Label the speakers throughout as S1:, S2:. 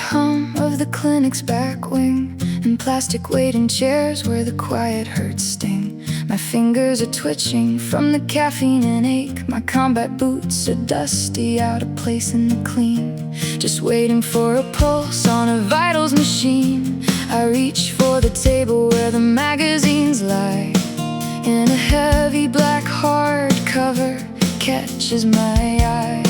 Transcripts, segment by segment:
S1: hum of the clinic's back wing, and plastic waiting chairs where the quiet hurts sting. My fingers are twitching from the caffeine and ache. My combat boots are dusty, out of place in the clean, just waiting for a pulse on a vitals machine. I reach for the table where the magazines lie, and a heavy black hardcover catches my eye.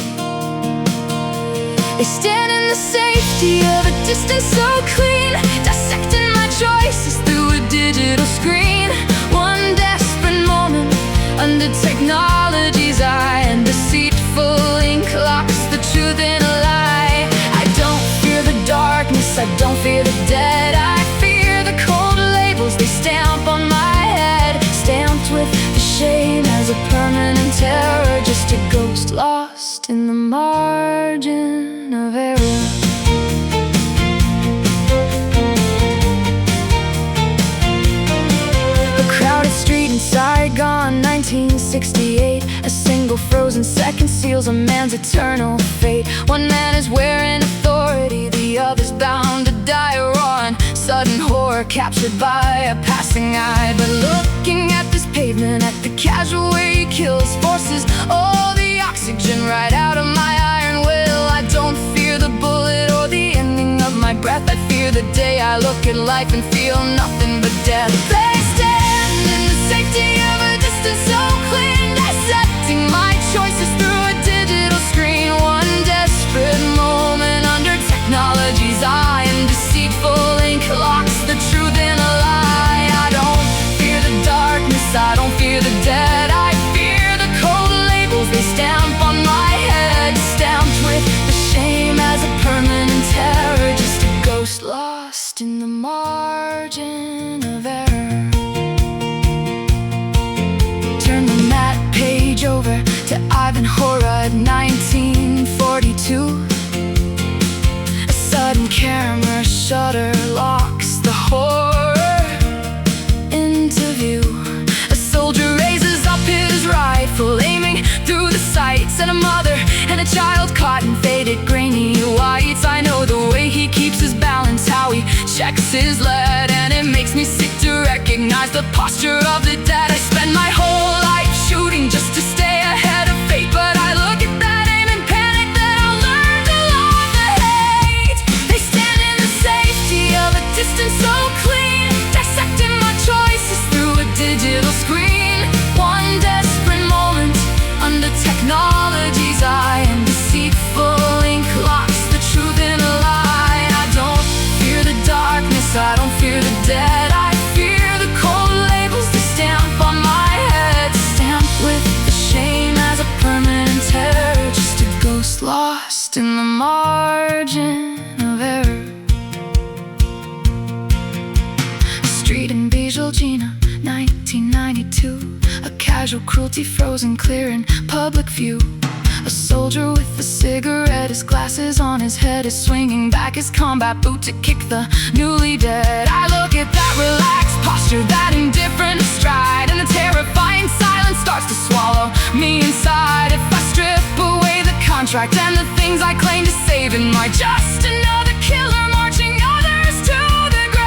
S1: They stand in the safety of a distance so clean, dissecting my choices through a digital screen. One desperate moment under technology's eye, and deceitful ink locks the truth in a lie. I don't fear the darkness, I don't fear the dead. I fear the cold labels they stamp on my head, stamped with the shame as a permanent terror, just a ghost lost in the margin of error. A crowded street in Saigon, 1968. A single frozen second seals a man's eternal fate. One man is wearing authority, the other's bound to die or on sudden horror, captured by a passing eye. But looking at this pavement, at the casual way he kills, forces all the oxygen right out of my iron will. I don't fear the bullet or the ending of my breath. I fear the day I look at life and feel nothing but death. They stand in the safety of a distance so clean, dissecting my choices through a digital screen. One desperate moment under technology's eye, and deceitful ink locks the truth in a lie. I don't fear the darkness, I don't fear the dead. I fear the cold labels they stamp on my head, stamped with the shame as a permanent terror, just a ghost lost in the margin of error. Turn the map page over to Ivan Horud, 1942. A sudden camera shutter locks the horror into view. A soldier raises up his rifle, aiming through the sights at a mother and a child caught in faded grainy whites. I know the way he keeps his balance, how he checks his lead, and it makes me sick to recognize the posture of the dead. I spend my whole life shooting just to stay ahead of fate, but I look at that aim and panic that I'll learn to love the hate. They stand in the safety of a distance so clean, dissecting my choices through a digital screen. One desperate moment under technology's eye, and deceitful ink locks the truth in a lie. I don't fear the darkness, I don't fear the dead. I fear the cold labels they stamp on my head, stamped with the shame as a permanent terror, just a ghost lost in the margin of error. A street in Bijolgina, 1992. A casual cruelty frozen clear in public view. A soldier with a cigarette, his glasses on his head, is swinging back his combat boot to kick the newly dead. I look at that relaxed posture, that indifferent stride, and the terrifying silence starts to swallow me inside. If I strip away the contract and the things I claim to save, am I just another killer marching others to the grave?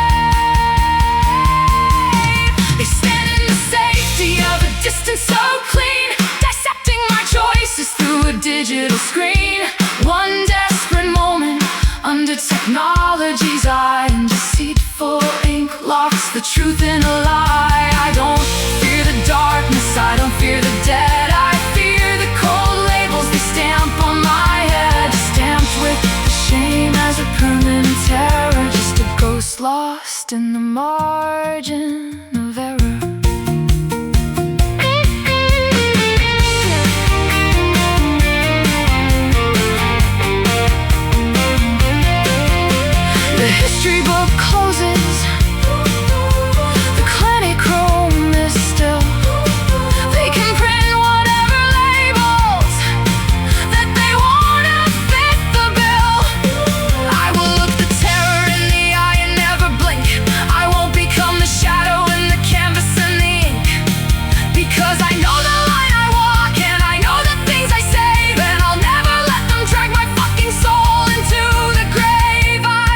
S1: They stand in the safety of a distance so clean, dissecting my choices through a digital screen. One desperate moment under technology's eye, and deceitful ink locks the truth in a lie. I don't fear the darkness, I don't fear the dead. I fear the cold labels they stamp on my head, stamped with the shame as a permanent terror, just a ghost lost in the margin of error. The history book closes, the clinic room is still. They can print whatever labels that they want to fit the bill. I will look the terror in the eye and never blink. I won't become the shadow in the canvas and the ink, because I know the line I walk and I know the things I say, and I'll never let them drag my fucking soul into the grave. I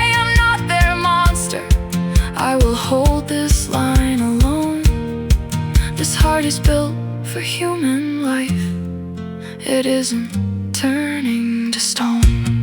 S1: heart is built for human life. It isn't turning to stone.